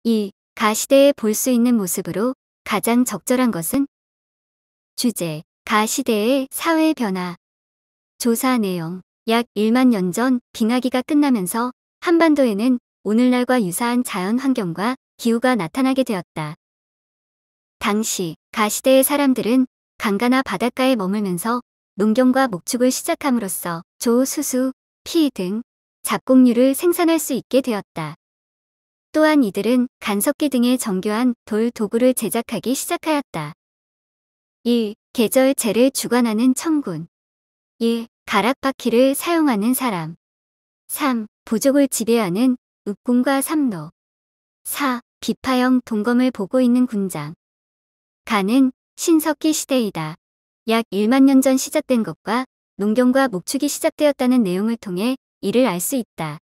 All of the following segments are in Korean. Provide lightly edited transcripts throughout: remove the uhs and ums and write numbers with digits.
이 가시대에 볼 수 있는 모습으로 가장 적절한 것은? 주제: 가시대의 사회 변화. 조사 내용: 약 1만 년 전 빙하기가 끝나면서 한반도에는 오늘날과 유사한 자연 환경과 기후가 나타나게 되었다. 당시 가시대의 사람들은 강가나 바닷가에 머물면서 농경과 목축을 시작함으로써 조, 수수, 피 등 잡곡류를 생산할 수 있게 되었다. 또한 이들은 간섭기 등의 정교한 돌 도구를 제작하기 시작하였다. 1. 계절제를 주관하는 천군. 1. 가락바퀴를 사용하는 사람. 3. 부족을 지배하는 읍군과 삼로. 4. 비파형 동검을 보고 있는 군장. 가는 신석기 시대이다. 약 1만 년 전 시작된 것과 농경과 목축이 시작되었다는 내용을 통해 이를 알 수 있다.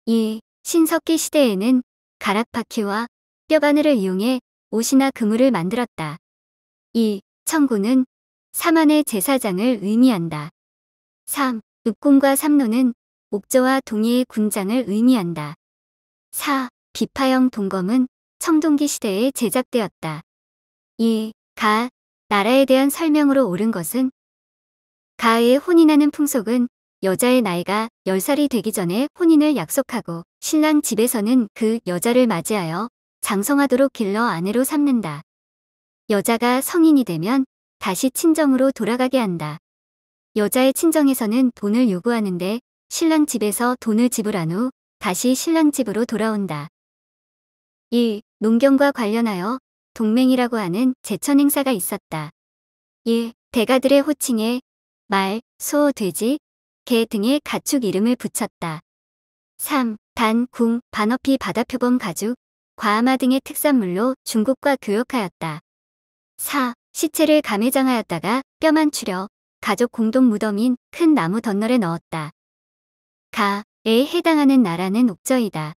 2. 신석기 시대에는 가락바퀴와 뼈바늘을 이용해 옷이나 그물을 만들었다. 2. 천군은 사만의 제사장을 의미한다. 3. 읍군과 삼로는 옥저와 동해의 군장을 의미한다. 4. 비파형 동검은 청동기 시대에 제작되었다. 2. 가, 나라에 대한 설명으로 옳은 것은? 가의 혼인하는 풍속은 여자의 나이가 10살이 되기 전에 혼인을 약속하고 신랑 집에서는 그 여자를 맞이하여 장성하도록 길러 아내로 삼는다. 여자가 성인이 되면 다시 친정으로 돌아가게 한다. 여자의 친정에서는 돈을 요구하는데 신랑 집에서 돈을 지불한 후 다시 신랑 집으로 돌아온다. 1. 농경과 관련하여 동맹이라고 하는 제천 행사가 있었다. 1. 대가들의 호칭에 말, 소, 돼지, 개 등의 가축 이름을 붙였다. 3. 단, 궁, 반어피, 바다표범, 가죽, 과아마 등의 특산물로 중국과 교역하였다. 4. 시체를 감회장하였다가 뼈만 추려 가족 공동 무덤인 큰 나무 덧널에 넣었다. 가에 해당하는 나라는 옥저이다.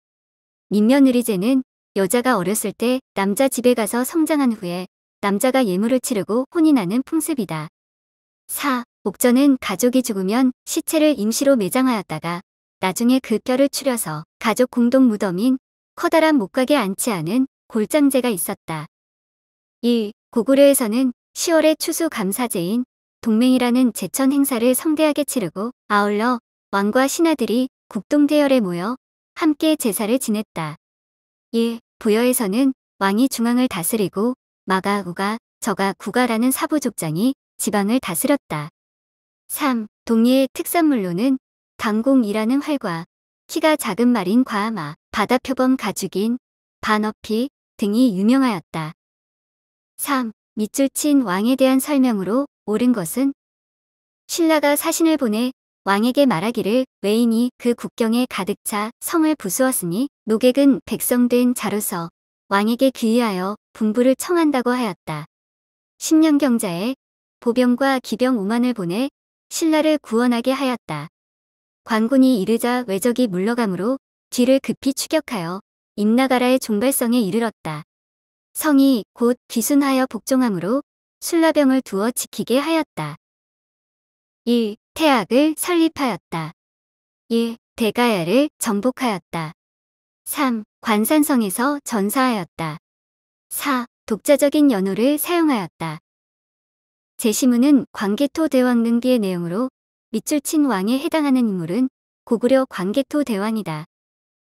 민며느리제는 여자가 어렸을 때 남자 집에 가서 성장한 후에 남자가 예물을 치르고 혼인하는 풍습이다. 4. 옥저는 가족이 죽으면 시체를 임시로 매장하였다가 나중에 그 뼈를 추려서 가족 공동 무덤인 커다란 목각에 안치하는 골장제가 있었다. 1. 고구려에서는 10월의 추수감사제인 동맹이라는 제천 행사를 성대하게 치르고 아울러 왕과 신하들이 국동대열에 모여 함께 제사를 지냈다. 1. 부여에서는 왕이 중앙을 다스리고 마가, 우가, 저가, 구가라는 사부족장이 지방을 다스렸다. 3. 동해의 특산물로는 강공이라는 활과 키가 작은 말인 과아마, 바다표범 가죽인 반어피 등이 유명하였다. 3. 밑줄 친 왕에 대한 설명으로 옳은 것은? 신라가 사신을 보내 왕에게 말하기를 외인이 그 국경에 가득 차 성을 부수었으니 노객은 백성된 자로서 왕에게 귀의하여 분부를 청한다고 하였다. 신년경자에 보병과 기병 5만을 보내 신라를 구원하게 하였다. 관군이 이르자 외적이 물러가므로 뒤를 급히 추격하여 임나가라의 종발성에 이르렀다. 성이 곧 귀순하여 복종하므로 술라병을 두어 지키게 하였다. 1. 태학을 설립하였다. 1. 대가야를 정복하였다. 3. 관산성에서 전사하였다. 4. 독자적인 연호를 사용하였다. 제시문은 광개토 대왕 능기의 내용으로 밑줄 친 왕에 해당하는 인물은 고구려 광개토 대왕이다.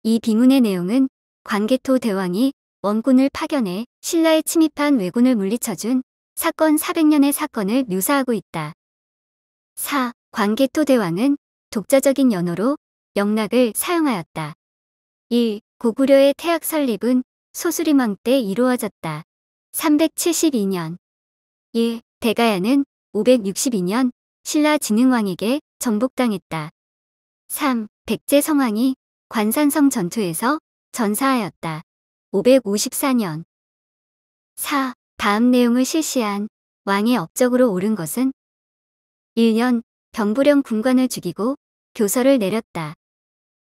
이 비문의 내용은 광개토 대왕이 원군을 파견해 신라에 침입한 왜군을 물리쳐준 사건 400년의 사건을 묘사하고 있다. 4. 광개토 대왕은 독자적인 연호로 영락을 사용하였다. 1. 고구려의 태학 설립은 소수림왕 때 이루어졌다. 372년. 1. 대가야는 562년 신라 진흥왕에게 정복당했다. 3. 백제 성왕이 관산성 전투에서 전사하였다. 554년. 4. 다음 내용을 실시한 왕의 업적으로 옳은 것은? 1년 병부령 군관을 죽이고 교서를 내렸다.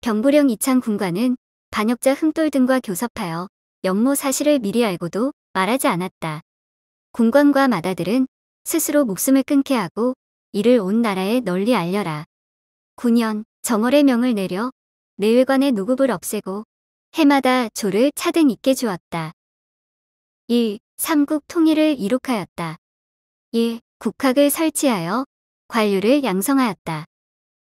병부령 이창 군관은 반역자 흠돌 등과 교섭하여 연모 사실을 미리 알고도 말하지 않았다. 군관과 마다들은 스스로 목숨을 끊게 하고 이를 온 나라에 널리 알려라. 9년 정월의 명을 내려 내외관의 노급을 없애고 해마다 조를 차등 있게 주었다. 1. 삼국 통일을 이룩하였다. 1. 국학을 설치하여 관료를 양성하였다.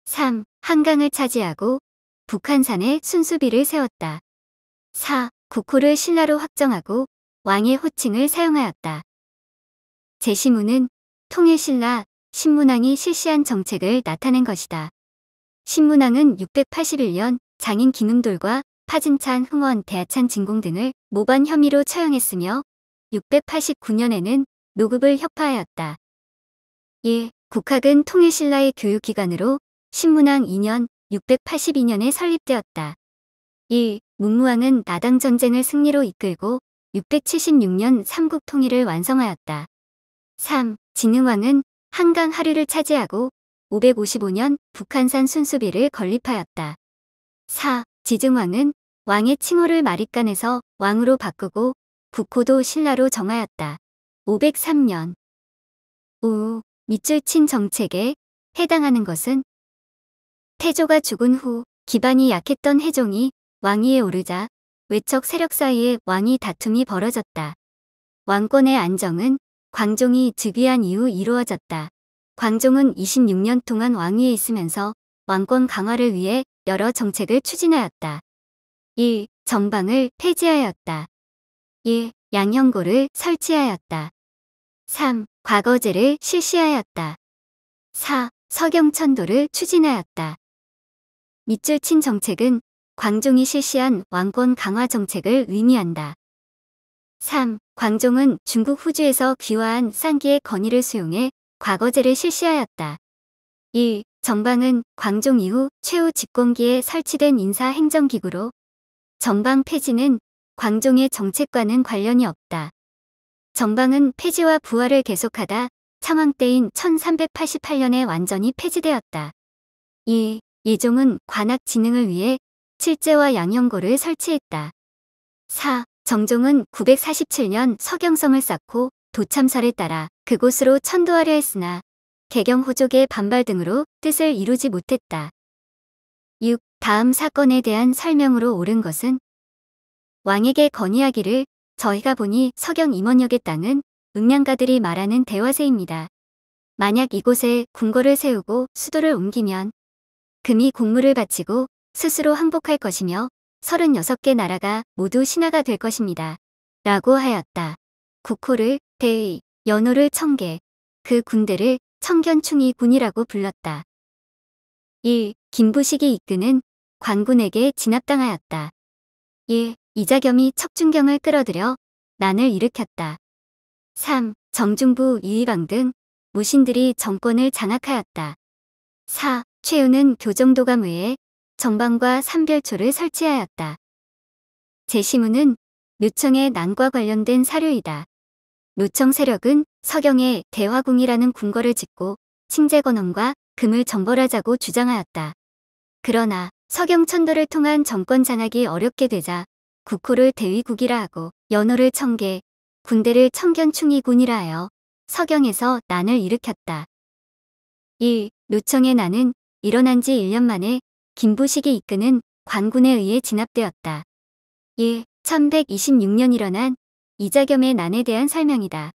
3. 한강을 차지하고 북한산에 순수비를 세웠다. 4. 국호를 신라로 확정하고 왕의 호칭을 사용하였다. 제시문은 통일신라 신문왕이 실시한 정책을 나타낸 것이다. 신문왕은 681년 장인 김응돌과 파진찬, 흥원, 대하찬 진공 등을 모반 혐의로 처형했으며 689년에는 노급을 혁파하였다. 1. 국학은 통일신라의 교육기관으로 신문왕 2년 682년에 설립되었다. 1. 문무왕은 나당전쟁을 승리로 이끌고 676년 삼국 통일을 완성하였다. 3. 진흥왕은 한강 하류를 차지하고 555년 북한산 순수비를 건립하였다. 4. 지증왕은 왕의 칭호를 마립간에서 왕으로 바꾸고 국호도 신라로 정하였다. 503년. 5. 밑줄 친 정책에 해당하는 것은 태조가 죽은 후 기반이 약했던 해종이 왕위에 오르자 외척 세력 사이에 왕위 다툼이 벌어졌다. 왕권의 안정은 광종이 즉위한 이후 이루어졌다. 광종은 26년 동안 왕위에 있으면서 왕권 강화를 위해 여러 정책을 추진하였다. 1. 정방을 폐지하였다. 1. 양형고를 설치하였다. 3. 과거제를 실시하였다. 4. 서경천도를 추진하였다. 밑줄 친 정책은 광종이 실시한 왕권 강화 정책을 의미한다. 3. 광종은 중국 후주에서 귀화한 쌍기의 건의를 수용해 과거제를 실시하였다. 1. 정방은 광종 이후 최후 집권기에 설치된 인사행정기구로 정방 폐지는 광종의 정책과는 관련이 없다. 정방은 폐지와 부활을 계속하다 창왕 때인 1388년에 완전히 폐지되었다. 2. 예종은 관악 진흥을 위해 칠제와 양형고를 설치했다. 4. 정종은 947년 서경성을 쌓고 도참설에 따라 그곳으로 천도하려 했으나 개경호족의 반발 등으로 뜻을 이루지 못했다. 6. 다음 사건에 대한 설명으로 옳은 것은 왕에게 건의하기를 저희가 보니 서경 임원역의 땅은 음양가들이 말하는 대화세입니다. 만약 이곳에 궁궐을 세우고 수도를 옮기면 금이 공물을 바치고 스스로 항복할 것이며 36개 나라가 모두 신하가 될 것입니다. 라고 하였다. 국호를 대의, 연호를 청계, 그 군대를 청견충이 군이라고 불렀다. 1. 김부식이 이끄는 관군에게 진압당하였다. 1. 이자겸이 척준경을 끌어들여 난을 일으켰다. 3. 정중부 유희방 등 무신들이 정권을 장악하였다. 4. 최우는 교정도감 외에 정방과 삼별초를 설치하였다. 제시문은 묘청의 난과 관련된 사료이다. 묘청 세력은 서경에 대화궁이라는 궁궐을 짓고 칭제건원과 금을 정벌하자고 주장하였다. 그러나 서경천도를 통한 정권 장악이 어렵게 되자 국호를 대위국이라 하고 연호를 청계, 군대를 청견충이군이라 하여 서경에서 난을 일으켰다. 1. 묘청의 난은 일어난 지 1년 만에 김부식이 이끄는 관군에 의해 진압되었다. 1. 1126년 일어난 이자겸의 난에 대한 설명이다.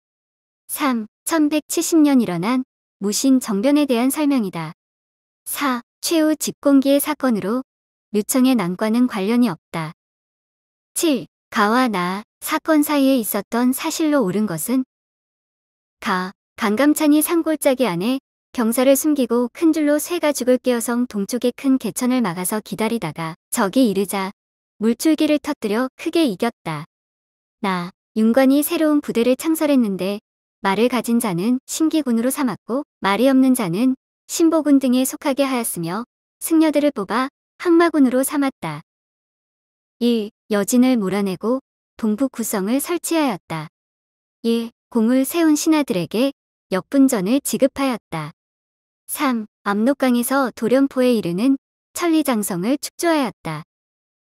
3. 1170년 일어난 무신 정변에 대한 설명이다. 4. 최후 집권기의 사건으로 묘청의 난과는 관련이 없다. 7. 가와 나 사건 사이에 있었던 사실로 옳은 것은 가, 강감찬이 산골짜기 안에 병사를 숨기고 큰 줄로 쇠 가죽을 끼어성 동쪽의 큰 개천을 막아서 기다리다가 적이 이르자 물줄기를 터뜨려 크게 이겼다. 나, 윤관이 새로운 부대를 창설했는데 말을 가진 자는 신기군으로 삼았고 말이 없는 자는 신보군 등에 속하게 하였으며 승려들을 뽑아 항마군으로 삼았다. 1. 여진을 몰아내고 동북 구성을 설치하였다. 1. 공을 세운 신하들에게 역분전을 지급하였다. 3. 압록강에서 도련포에 이르는 천리장성을 축조하였다.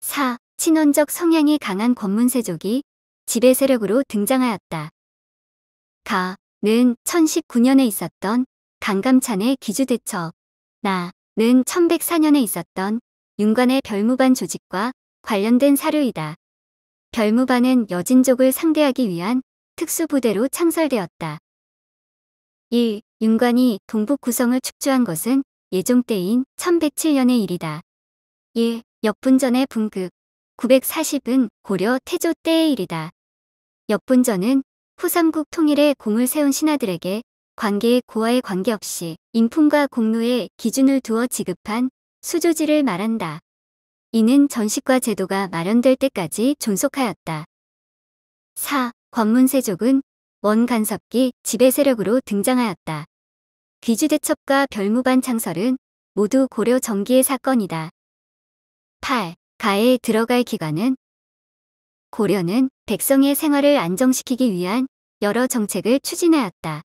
4. 친원적 성향이 강한 권문세족이 지배 세력으로 등장하였다. 가는 1019년에 있었던 강감찬의 기주대처, 나는 1104년에 있었던 윤관의 별무반 조직과 관련된 사료이다. 별무반은 여진족을 상대하기 위한 특수부대로 창설되었다. 1. 윤관이 동북 구성을 축조한 것은 예종 때인 1107년의 일이다. 1. 역분전의 분급 940은 고려 태조 때의 일이다. 역분전은 후삼국 통일에 공을 세운 신하들에게 관계의 고하에 관계없이 인품과 공로에 기준을 두어 지급한 수조지를 말한다. 이는 전식과 제도가 마련될 때까지 존속하였다. 4. 권문세족은 원간섭기 지배 세력으로 등장하였다. 귀주대첩과 별무반 창설은 모두 고려 정기의 사건이다. 8. 가에 들어갈 기관은 고려는 백성의 생활을 안정시키기 위한 여러 정책을 추진하였다.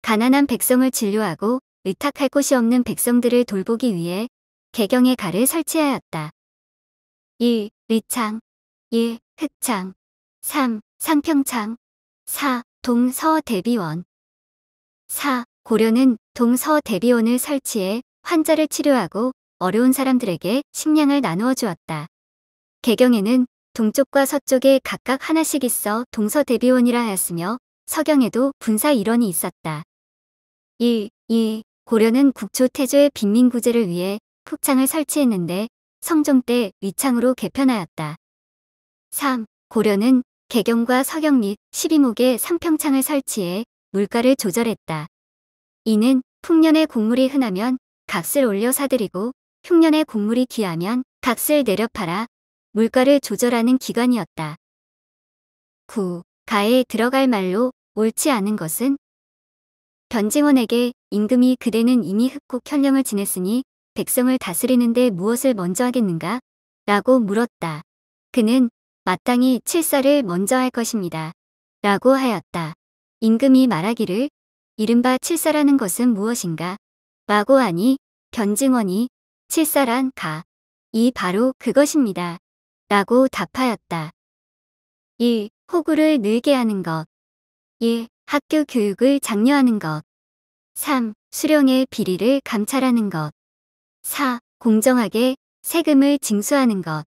가난한 백성을 진료하고 의탁할 곳이 없는 백성들을 돌보기 위해 개경의 가를 설치하였다. 1. 의창 1. 흑창 3. 상평창 4. 동서대비원 4. 고려는 동서대비원을 설치해 환자를 치료하고 어려운 사람들에게 식량을 나누어 주었다. 개경에는 동쪽과 서쪽에 각각 하나씩 있어 동서대비원이라 하였으며 서경에도 분사 일원이 있었다. 1. 고려는 국초 태조의 빈민구제를 위해 푹창을 설치했는데 성종 때 위창으로 개편하였다. 3. 고려는 개경과 서경 및 12목에 상평창을 설치해 물가를 조절했다. 이는 풍년에 곡물이 흔하면 값을 올려 사들이고 흉년에 곡물이 귀하면 값을 내려 팔아 물가를 조절하는 기관이었다. 9. 가에 들어갈 말로 옳지 않은 것은 변증원에게 임금이 그대는 이미 흑국 현령을 지냈으니 백성을 다스리는데 무엇을 먼저 하겠는가? 라고 물었다. 그는 마땅히 칠사를 먼저 할 것입니다. 라고 하였다. 임금이 말하기를 이른바 칠사라는 것은 무엇인가? 라고 하니 변증원이 칠사란 이 바로 그것입니다. 라고 답하였다. 1. 호구를 늘게 하는 것 1. 학교 교육을 장려하는 것 3. 수령의 비리를 감찰하는 것 4. 공정하게 세금을 징수하는 것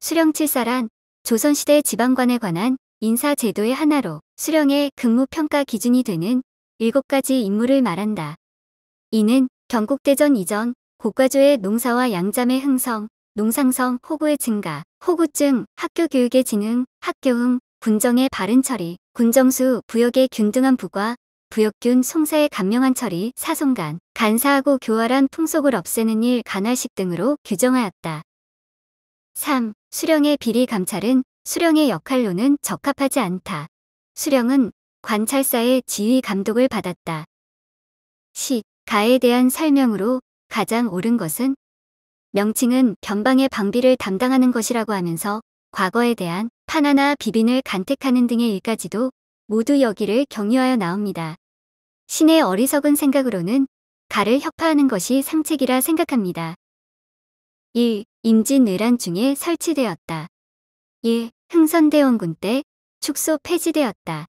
수령칠사란 조선시대 지방관에 관한 인사제도의 하나로 수령의 근무평가 기준이 되는 7가지 임무를 말한다. 이는 경국대전 이전 고가조의 농사와 양잠의 흥성, 농상성, 호구의 증가, 호구증, 학교교육의 진흥, 학교흥, 군정의 바른 처리, 군정수, 부역의 균등한 부과, 부역균 송사의 감명한 처리, 사송간, 간사하고 교활한 풍속을 없애는 일 간활식 등으로 규정하였다. 3. 수령의 비리 감찰은 수령의 역할로는 적합하지 않다. 수령은 관찰사의 지휘 감독을 받았다. 10. 가에 대한 설명으로 가장 옳은 것은 명칭은 변방의 방비를 담당하는 것이라고 하면서 과거에 대한 판화나 비빈을 간택하는 등의 일까지도 모두 여기를 경유하여 나옵니다. 신의 어리석은 생각으로는 가를 혁파하는 것이 상책이라 생각합니다. 1. 임진왜란 중에 설치되었다. 1. 흥선대원군 때 축소 폐지되었다.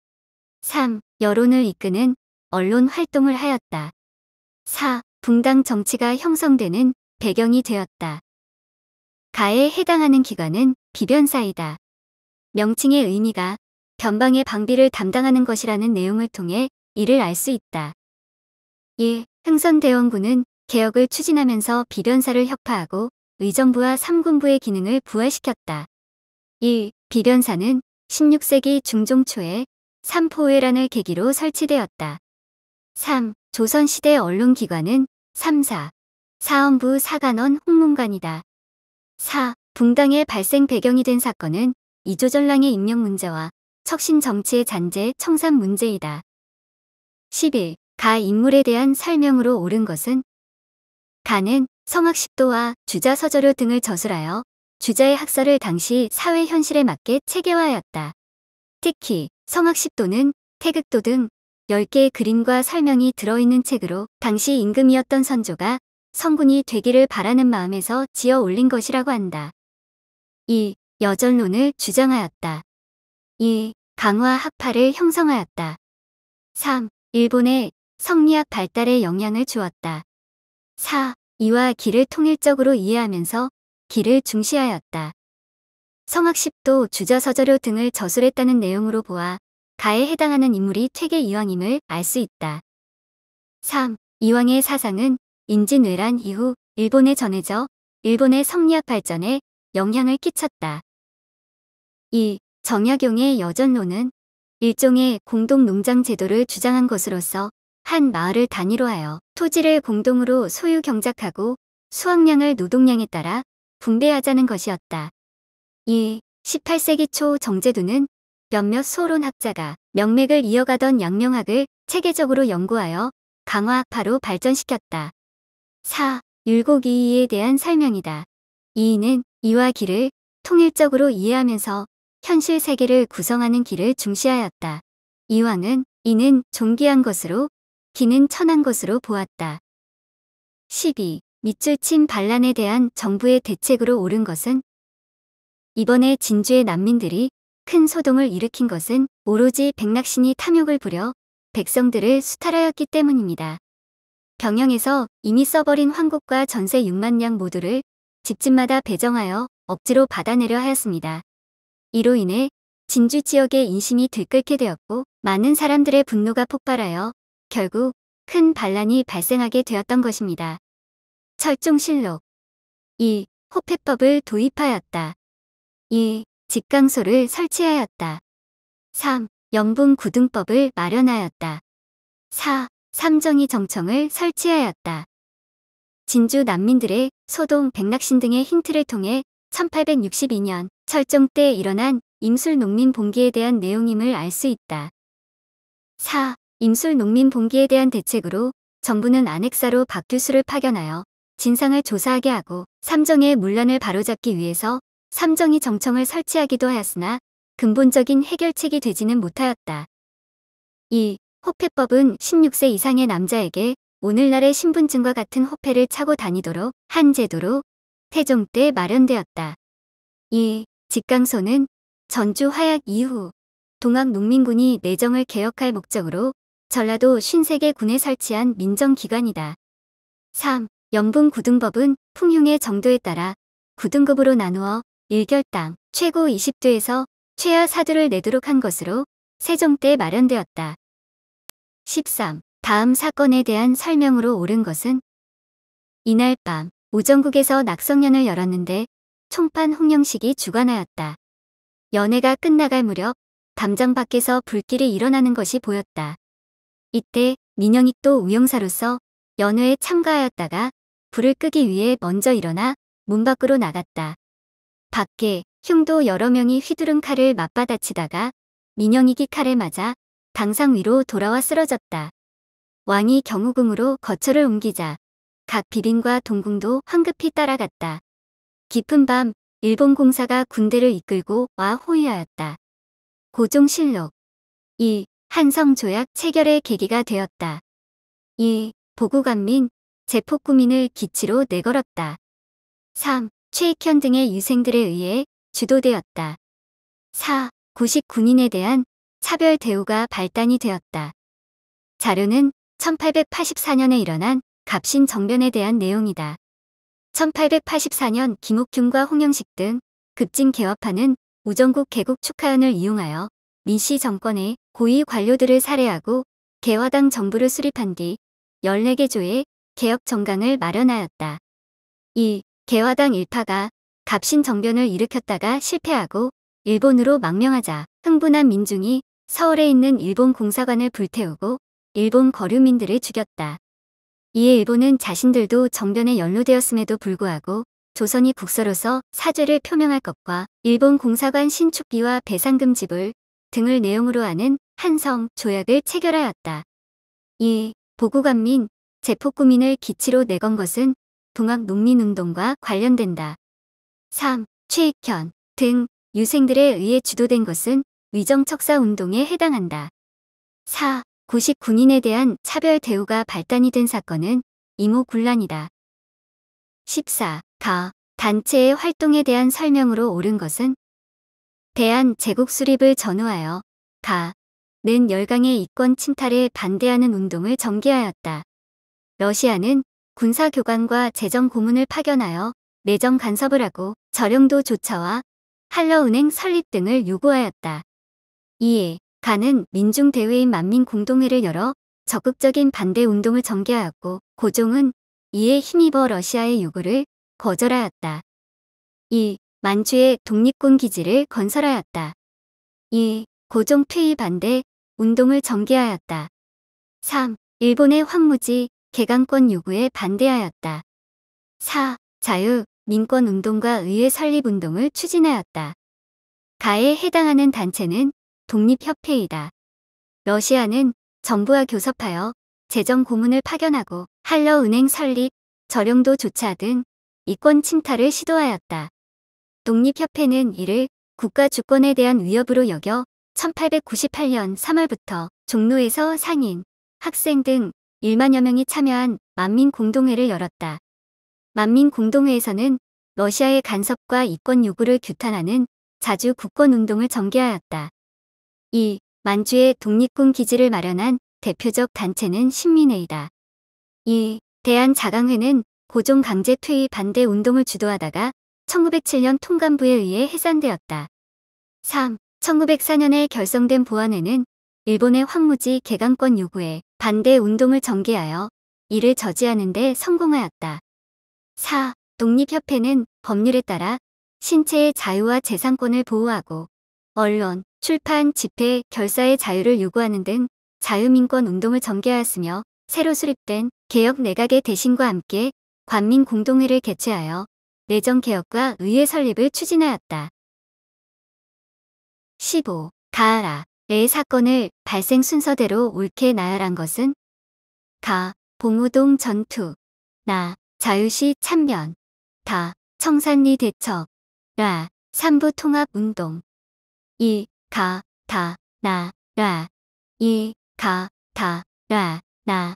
3. 여론을 이끄는 언론 활동을 하였다. 4. 붕당 정치가 형성되는 배경이 되었다. 가에 해당하는 기관은 비변사이다. 명칭의 의미가 변방의 방비를 담당하는 것이라는 내용을 통해 이를 알 수 있다. 1. 흥선대원군은 개혁을 추진하면서 비변사를 혁파하고 의정부와 삼군부의 기능을 부활시켰다. 1. 비변사는 16세기 중종 초에 삼포회란을 계기로 설치되었다. 3. 조선시대 언론기관은 3사, 사헌부 사관원 홍문관이다. 4. 붕당의 발생 배경이 된 사건은 이조전랑의 임명 문제와 척신 정치의 잔재 청산 문제이다. 11. 가 인물에 대한 설명으로 옳은 것은 가는 성학십도와 주자서저료 등을 저술하여 주자의 학설을 당시 사회 현실에 맞게 체계화하였다. 특히 성학십도는 태극도 등 10개의 그림과 설명이 들어있는 책으로 당시 임금이었던 선조가 성군이 되기를 바라는 마음에서 지어 올린 것이라고 한다. 2. 여전론을 주장하였다. 2. 강화 학파를 형성하였다. 3. 일본의 성리학 발달에 영향을 주었다. 4. 이와 기를 통일적으로 이해하면서 기를 중시하였다. 성학십도 주저서저료 등을 저술했다는 내용으로 보아 가에 해당하는 인물이 퇴계 이왕임을 알 수 있다. 3. 이왕의 사상은 임진왜란 이후 일본에 전해져 일본의 성리학 발전에 영향을 끼쳤다. 2. 정약용의 여전론은 일종의 공동농장 제도를 주장한 것으로서 한 마을을 단위로 하여 토지를 공동으로 소유 경작하고 수확량을 노동량에 따라 분배하자는 것이었다. 2. 18세기 초 정제두는 몇몇 소론학자가 명맥을 이어가던 양명학을 체계적으로 연구하여 강화학파로 발전시켰다. 4. 율곡이의에 대한 설명이다. 이의는 이와 기를 통일적으로 이해하면서 현실 세계를 구성하는 기를 중시하였다. 이왕은 이는 존귀한 것으로 기는 천한 것으로 보았다. 12. 밑줄친 반란에 대한 정부의 대책으로 옳은 것은 이번에 진주의 난민들이 큰 소동을 일으킨 것은 오로지 백낙신이 탐욕을 부려 백성들을 수탈하였기 때문입니다. 병영에서 이미 써버린 황곡과 전세 6만 량 모두를 집집마다 배정하여 억지로 받아내려 하였습니다. 이로 인해 진주 지역의 인심이 들끓게 되었고 많은 사람들의 분노가 폭발하여 결국 큰 반란이 발생하게 되었던 것입니다. 철종실록 2. 호패법을 도입하였다. 2. 직강소를 설치하였다. 3. 영분구등법을 마련하였다. 4. 삼정이 정청을 설치하였다. 진주 난민들의 소동 백낙신 등의 힌트를 통해 1862년 철종 때 일어난 임술농민봉기에 대한 내용임을 알 수 있다. 4. 임술농민봉기에 대한 대책으로 정부는 안핵사로 박규수를 파견하여 진상을 조사하게 하고 삼정의 문란을 바로잡기 위해서 삼정이 정청을 설치하기도 하였으나 근본적인 해결책이 되지는 못하였다. 2. 호패법은 16세 이상의 남자에게 오늘날의 신분증과 같은 호패를 차고 다니도록 한 제도로 태종 때 마련되었다. 2. 직강소는 전주 화약 이후 동학농민군이 내정을 개혁할 목적으로 전라도 53개 군에 설치한 민정기관이다. 3. 영분구등법은 풍흉의 정도에 따라 9등급으로 나누어 1결당 최고 20두에서 최하 4두를 내도록 한 것으로 세종 때 마련되었다. 13. 다음 사건에 대한 설명으로 옳은 것은 이날 밤 우정국에서 낙성연을 열었는데 총판 홍영식이 주관하였다. 연회가 끝나갈 무렵 담장 밖에서 불길이 일어나는 것이 보였다. 이때 민영익도 우영사로서 연회에 참가하였다가 불을 끄기 위해 먼저 일어나 문 밖으로 나갔다. 밖에 흉도 여러 명이 휘두른 칼을 맞받아치다가 민영익이 칼에 맞아 당상 위로 돌아와 쓰러졌다. 왕이 경우궁으로 거처를 옮기자 각 비빈과 동궁도 황급히 따라갔다. 깊은 밤 일본 공사가 군대를 이끌고 와 호위하였다. 고종실록 2. 한성조약 체결의 계기가 되었다. 2. 보구간민, 제폭구민을 기치로 내걸었다. 3. 최익현 등의 유생들에 의해 주도되었다. 4. 구식 군인에 대한 차별 대우가 발단이 되었다. 자료는 1884년에 일어난 갑신 정변에 대한 내용이다. 1884년 김옥균과 홍영식 등 급진 개업하는 우정국 개국 축하연을 이용하여 민씨 정권의 고위 관료들을 살해하고 개화당 정부를 수립한 뒤 14개 조의 개혁 정강을 마련하였다. 2. 개화당 일파가 갑신 정변을 일으켰다가 실패하고 일본으로 망명하자 흥분한 민중이 서울에 있는 일본 공사관을 불태우고 일본 거류민들을 죽였다. 이에 일본은 자신들도 정변에 연루되었음에도 불구하고 조선이 국서로서 사죄를 표명할 것과 일본 공사관 신축비와 배상금 지불 등을 내용으로 하는 한성 조약을 체결하였다. 2. 보구간민, 제폭구민을 기치로 내건 것은 동학농민운동과 관련된다. 3. 최익현 등 유생들에 의해 주도된 것은 위정척사운동에 해당한다. 4. 구식 군인에 대한 차별 대우가 발단이 된 사건은 이모군란이다. 14. 단체의 활동에 대한 설명으로 옳은 것은 대한 제국 수립을 전후하여 는 열강의 이권 침탈에 반대하는 운동을 전개하였다. 러시아는 군사교관과 재정 고문을 파견하여 내정 간섭을 하고 저령도 조차와 한러은행 설립 등을 요구하였다. 이에 가는 민중대회인 만민공동회를 열어 적극적인 반대 운동을 전개하였고 고종은 이에 힘입어 러시아의 요구를 거절하였다. 2. 만주에 독립군 기지를 건설하였다. 2. 고종 퇴위 반대 운동을 전개하였다. 3. 일본의 황무지 개강권 요구에 반대하였다. 4. 자유, 민권 운동과 의회 설립 운동을 추진하였다. 가에 해당하는 단체는 독립협회이다. 러시아는 정부와 교섭하여 재정 고문을 파견하고 한러은행 설립, 저령도 조차 등 이권 침탈을 시도하였다. 독립협회는 이를 국가 주권에 대한 위협으로 여겨 1898년 3월부터 종로에서 상인, 학생 등 1만여 명이 참여한 만민공동회를 열었다. 만민공동회에서는 러시아의 간섭과 이권 요구를 규탄하는 자주 국권운동을 전개하였다. 2. 만주에 독립군 기지를 마련한 대표적 단체는 신민회이다. 2. 대한자강회는 고종 강제 퇴위 반대 운동을 주도하다가 1907년 통감부에 의해 해산되었다. 3. 1904년에 결성된 보안회는 일본의 황무지 개강권 요구에 반대 운동을 전개하여 이를 저지하는 데 성공하였다. 4. 독립협회는 법률에 따라 신체의 자유와 재산권을 보호하고 언론, 출판, 집회, 결사의 자유를 요구하는 등 자유민권 운동을 전개하였으며 새로 수립된 개혁 내각의 대신과 함께 관민공동회를 개최하여 내정개혁과 의회 설립을 추진하였다. 15. 가하라의 사건을 발생 순서대로 옳게 나열한 것은 가. 봉우동 전투 나. 자유시 참변 다. 청산리 대첩 라. 삼부 통합운동 1. 가. 다. 나. 라 2. 가. 다. 라. 나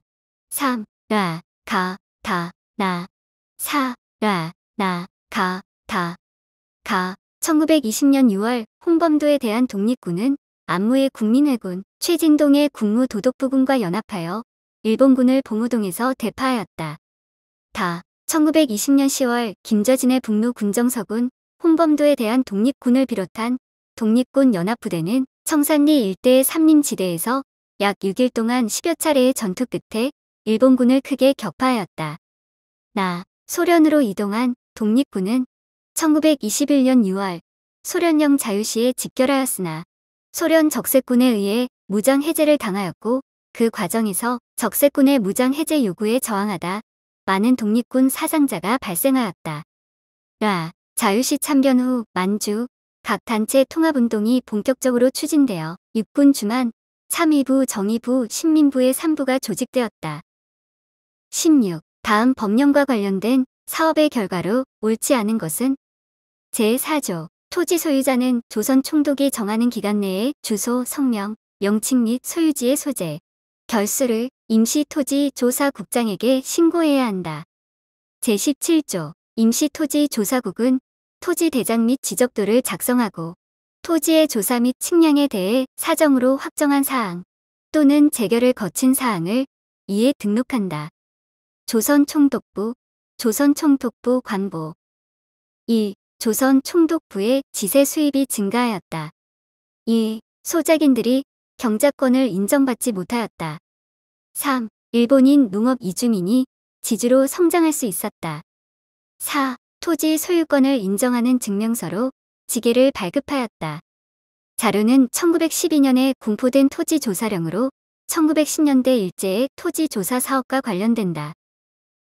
3. 라. 가. 다. 나 4. 라. 나. 가. 다. 가. 1920년 6월 홍범도에 대한 독립군은 안무의 국민회군, 최진동의 국무도독부군과 연합하여 일본군을 봉우동에서 대파하였다. 다. 1920년 10월 김저진의 북로 군정서군, 홍범도에 대한 독립군을 비롯한 독립군 연합부대는 청산리 일대의 삼림지대에서 약 6일 동안 10여 차례의 전투 끝에 일본군을 크게 격파하였다. 나. 소련으로 이동한 독립군은 1921년 6월 소련령 자유시에 집결하였으나 소련 적색군에 의해 무장 해제를 당하였고 그 과정에서 적색군의 무장 해제 요구에 저항하다 많은 독립군 사상자가 발생하였다. 라. 자유시 참변 후 만주 각 단체 통합운동이 본격적으로 추진되어 육군 주만, 참의부, 정의부, 신민부의 3부가 조직되었다. 16. 다음 법령과 관련된 사업의 결과로 옳지 않은 것은 제4조 토지 소유자는 조선 총독이 정하는 기간 내에 주소, 성명, 명칭 및 소유지의 소재, 결수를 임시토지조사국장에게 신고해야 한다. 제17조 임시토지조사국은 토지대장 및 지적도를 작성하고 토지의 조사 및 측량에 대해 사정으로 확정한 사항 또는 재결을 거친 사항을 이에 등록한다. 조선총독부, 조선총독부 관보 2. 조선총독부의 지세 수입이 증가하였다. 2. 소작인들이 경작권을 인정받지 못하였다. 3. 일본인 농업 이주민이 지주로 성장할 수 있었다. 4. 토지 소유권을 인정하는 증명서로 지게를 발급하였다. 자료는 1912년에 공포된 토지조사령으로 1910년대 일제의 토지조사 사업과 관련된다.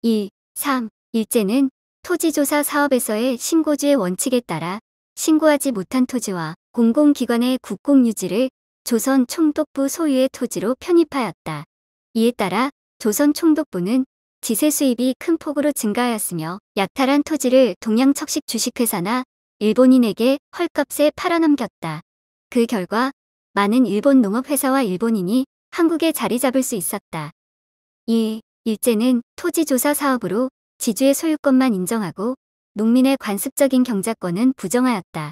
2. 3. 일제는 토지조사 사업에서의 신고주의 원칙에 따라 신고하지 못한 토지와 공공기관의 국공유지를 조선 총독부 소유의 토지로 편입하였다. 이에 따라 조선 총독부는 지세 수입이 큰 폭으로 증가하였으며 약탈한 토지를 동양척식 주식회사나 일본인에게 헐값에 팔아넘겼다. 그 결과 많은 일본 농업회사와 일본인이 한국에 자리 잡을 수 있었다. 2. 일제는 토지조사 사업으로 지주의 소유권만 인정하고 농민의 관습적인 경작권은 부정하였다.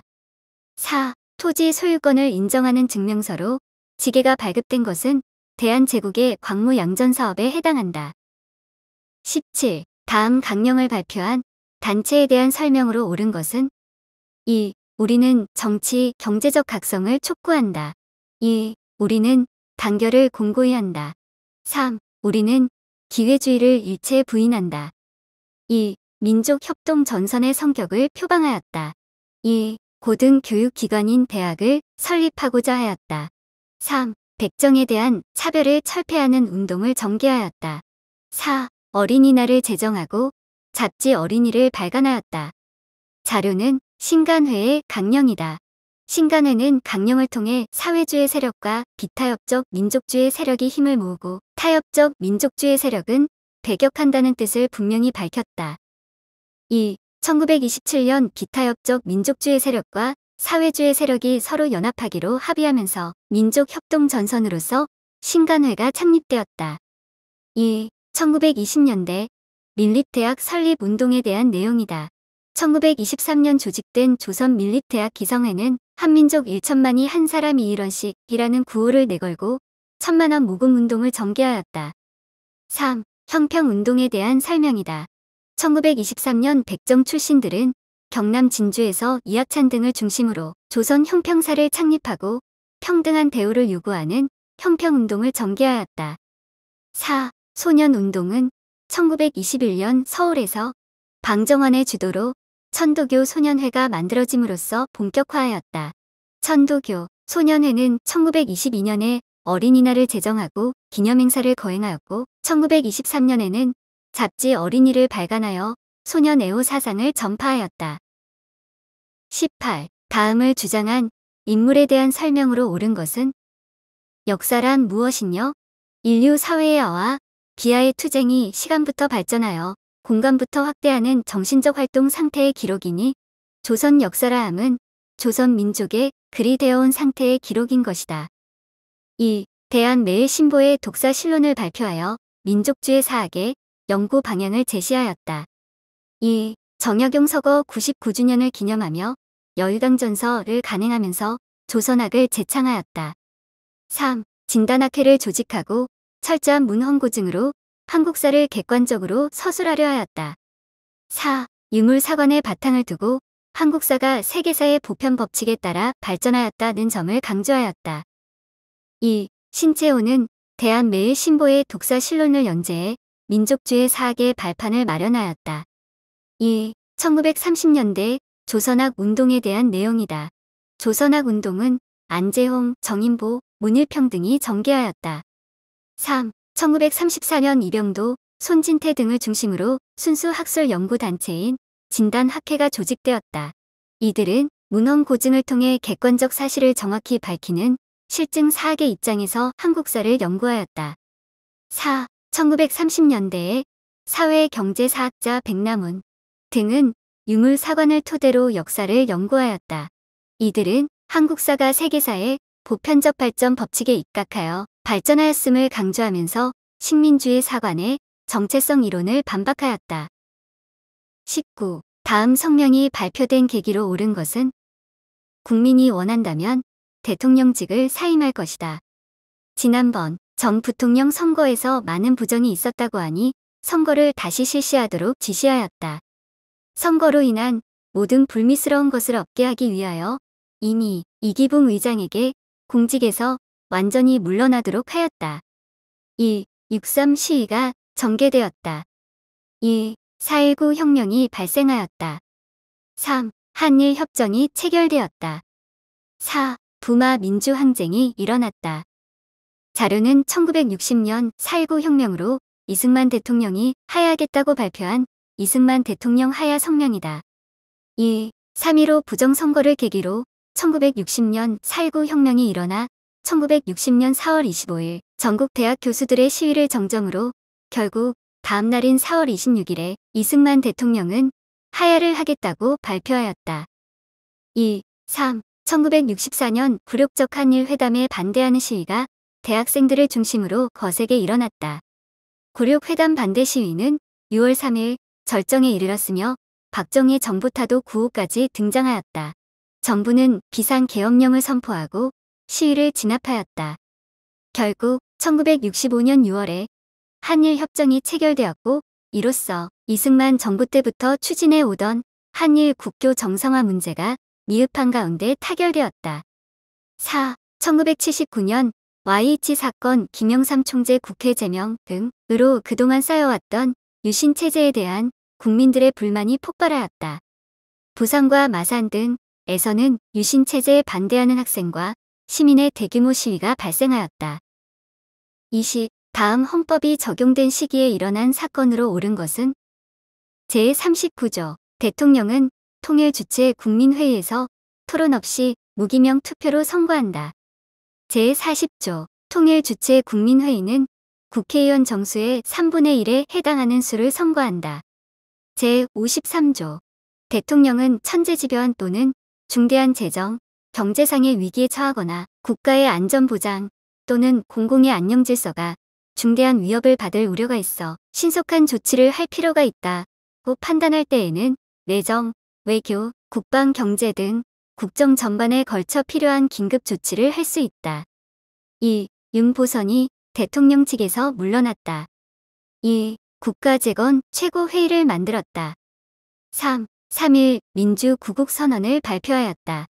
4. 토지 소유권을 인정하는 증명서로 지게가 발급된 것은 대한제국의 광무 양전 사업에 해당한다. 17. 다음 강령을 발표한 단체에 대한 설명으로 옳은 것은 2. 우리는 정치, 경제적 각성을 촉구한다. 2. 우리는 단결을 공고히 한다. 3. 우리는 기회주의를 일체 부인한다. 2. 민족 협동 전선의 성격을 표방하였다. 2. 고등교육기관인 대학을 설립하고자 하였다. 3. 백정에 대한 차별을 철폐하는 운동을 전개하였다. 4. 어린이날을 제정하고 잡지 어린이를 발간하였다. 자료는 신간회의 강령이다. 신간회는 강령을 통해 사회주의 세력과 비타협적 민족주의 세력이 힘을 모으고 타협적 민족주의 세력은 배격한다는 뜻을 분명히 밝혔다. 2. 1927년 비타협적 민족주의 세력과 사회주의 세력이 서로 연합하기로 합의하면서 민족협동전선으로서 신간회가 창립되었다. 2. 1920년대 민립대학 설립운동에 대한 내용이다. 1923년 조직된 조선민립대학 기성회는 한민족 1천만이 한 사람이 1원씩이라는 구호를 내걸고 1,000,000원 모금운동을 전개하였다. 3. 형평운동에 대한 설명이다. 1923년 백정 출신들은 경남 진주에서 이학찬 등을 중심으로 조선 형평사를 창립하고 평등한 대우를 요구하는 형평운동을 전개하였다. 4. 소년운동은 1921년 서울에서 방정환의 주도로 천도교 소년회가 만들어짐으로써 본격화하였다. 천도교 소년회는 1922년에 어린이날을 제정하고 기념행사를 거행하였고 1923년에는 잡지 어린이를 발간하여 소년 애호 사상을 전파하였다. 18. 다음을 주장한 인물에 대한 설명으로 옳은 것은 역사란 무엇이뇨? 인류 사회의 어와 기하의 투쟁이 시간부터 발전하여 공간부터 확대하는 정신적 활동 상태의 기록이니 조선 역사라 함은 조선 민족의 글이 되어온 상태의 기록인 것이다. 2. 대한매일신보의 독사실론을 발표하여 민족주의 사학의 연구 방향을 제시하였다. 2. 정약용 서거 99주년을 기념하며 여유당전서를 간행하면서 조선학을 재창하였다. 3. 진단학회를 조직하고 철저한 문헌고증으로 한국사를 객관적으로 서술하려 하였다. 4. 유물사관의 바탕을 두고 한국사가 세계사의 보편 법칙에 따라 발전하였다는 점을 강조하였다. 2. 신채호는 대한매일신보의 독사실론을 연재해 민족주의 사학의 발판을 마련하였다. 2. 1930년대 조선학 운동에 대한 내용이다. 조선학 운동은 안재홍, 정인보, 문일평 등이 전개하였다. 3. 1934년 이병도, 손진태 등을 중심으로 순수 학술 연구 단체인 진단학회가 조직되었다. 이들은 문헌 고증을 통해 객관적 사실을 정확히 밝히는 실증 사학의 입장에서 한국사를 연구하였다. 4. 1930년대에 사회경제사학자 백남훈 등은 유물사관을 토대로 역사를 연구하였다. 이들은 한국사가 세계사의 보편적 발전 법칙에 입각하여 발전하였음을 강조하면서 식민주의 사관의 정체성 이론을 반박하였다. 19. 다음 성명이 발표된 계기로 옳은 것은 국민이 원한다면 대통령직을 사임할 것이다. 지난번 전 부통령 선거에서 많은 부정이 있었다고 하니 선거를 다시 실시하도록 지시하였다. 선거로 인한 모든 불미스러운 것을 없게 하기 위하여 이미 이기붕 의장에게 공직에서 완전히 물러나도록 하였다. 2. 6.3 시위가 전개되었다. 2. 4.19 혁명이 발생하였다. 3. 한일 협정이 체결되었다. 4. 부마 민주항쟁이 일어났다. 자료는 1960년 4.19 혁명으로 이승만 대통령이 하야하겠다고 발표한 이승만 대통령 하야 성명이다. 2. 3.15 부정선거를 계기로 1960년 4.19 혁명이 일어나 1960년 4월 25일 전국 대학 교수들의 시위를 정정으로 결국 다음 날인 4월 26일에 이승만 대통령은 하야를 하겠다고 발표하였다. 2. 3. 1964년 굴욕적 한일 회담에 반대하는 시위가 대학생들을 중심으로 거세게 일어났다. 굴욕 회담 반대 시위는 6월 3일 절정에 이르렀으며 박정희 정부 타도 9호까지 등장하였다. 정부는 비상계엄령을 선포하고 시위를 진압하였다. 결국 1965년 6월에 한일 협정이 체결되었고 이로써 이승만 정부 때부터 추진해 오던 한일 국교 정상화 문제가 미흡한 가운데 타결되었다. 4. 1979년 YH 사건 김영삼 총재 국회 제명 등으로 그동안 쌓여왔던 유신 체제에 대한 국민들의 불만이 폭발하였다. 부산과 마산 등에서는 유신 체제에 반대하는 학생과 시민의 대규모 시위가 발생하였다. 20. 다음 헌법이 적용된 시기에 일어난 사건으로 옳은 것은 제39조 대통령은 통일 주최 국민회의에서 토론 없이 무기명 투표로 선거한다. 제40조 통일 주최 국민회의는 국회의원 정수의 3분의 1에 해당하는 수를 선거한다. 제53조 대통령은 천재지변 또는 중대한 재정, 경제상의 위기에 처하거나 국가의 안전보장 또는 공공의 안녕질서가 중대한 위협을 받을 우려가 있어 신속한 조치를 할 필요가 있다고 판단할 때에는 내정, 외교, 국방, 경제 등 국정 전반에 걸쳐 필요한 긴급 조치를 할 수 있다. 2. 윤보선이 대통령 측에서 물러났다. 2. 국가재건 최고회의를 만들었다. 3. 3.1 민주구국선언을 발표하였다.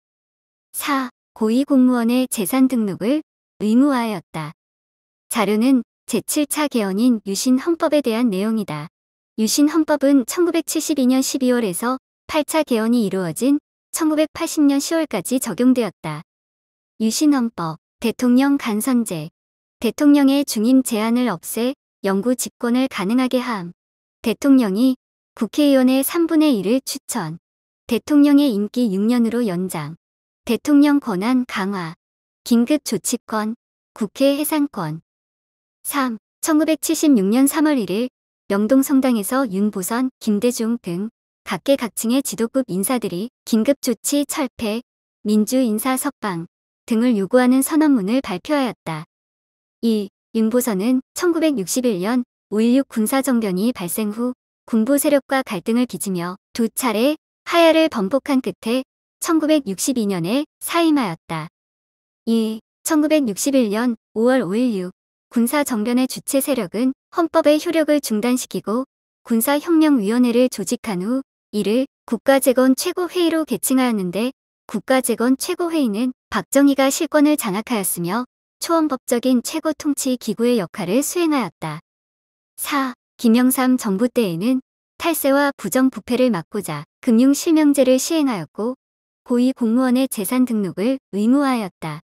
4. 고위공무원의 재산 등록을 의무화하였다. 자료는 제7차 개헌인 유신헌법에 대한 내용이다. 유신헌법은 1972년 12월에서 8차 개헌이 이루어진 1980년 10월까지 적용되었다. 유신헌법, 대통령 간선제, 대통령의 중임 제한을 없애 영구 집권을 가능하게 함, 대통령이 국회의원의 3분의 1을 추천, 대통령의 임기 6년으로 연장, 대통령 권한 강화, 긴급조치권, 국회 해산권. 3. 1976년 3월 1일 명동성당에서 윤보선, 김대중 등 각계각층의 지도급 인사들이 긴급조치 철폐, 민주인사 석방 등을 요구하는 선언문을 발표하였다. 2. 윤보선은 1961년 5.16 군사정변이 발생 후 군부 세력과 갈등을 빚으며 두 차례 하야를 번복한 끝에 1962년에 사임하였다. 2. 1961년 5월 5.16 군사정변의 주체 세력은 헌법의 효력을 중단시키고 군사혁명위원회를 조직한 후 이를 국가재건 최고회의로 개칭하였는데 국가재건 최고회의는 박정희가 실권을 장악하였으며 초헌법적인 최고통치 기구의 역할을 수행하였다. 4. 김영삼 정부 때에는 탈세와 부정부패를 막고자 금융실명제를 시행하였고 고위공무원의 재산 등록을 의무화하였다.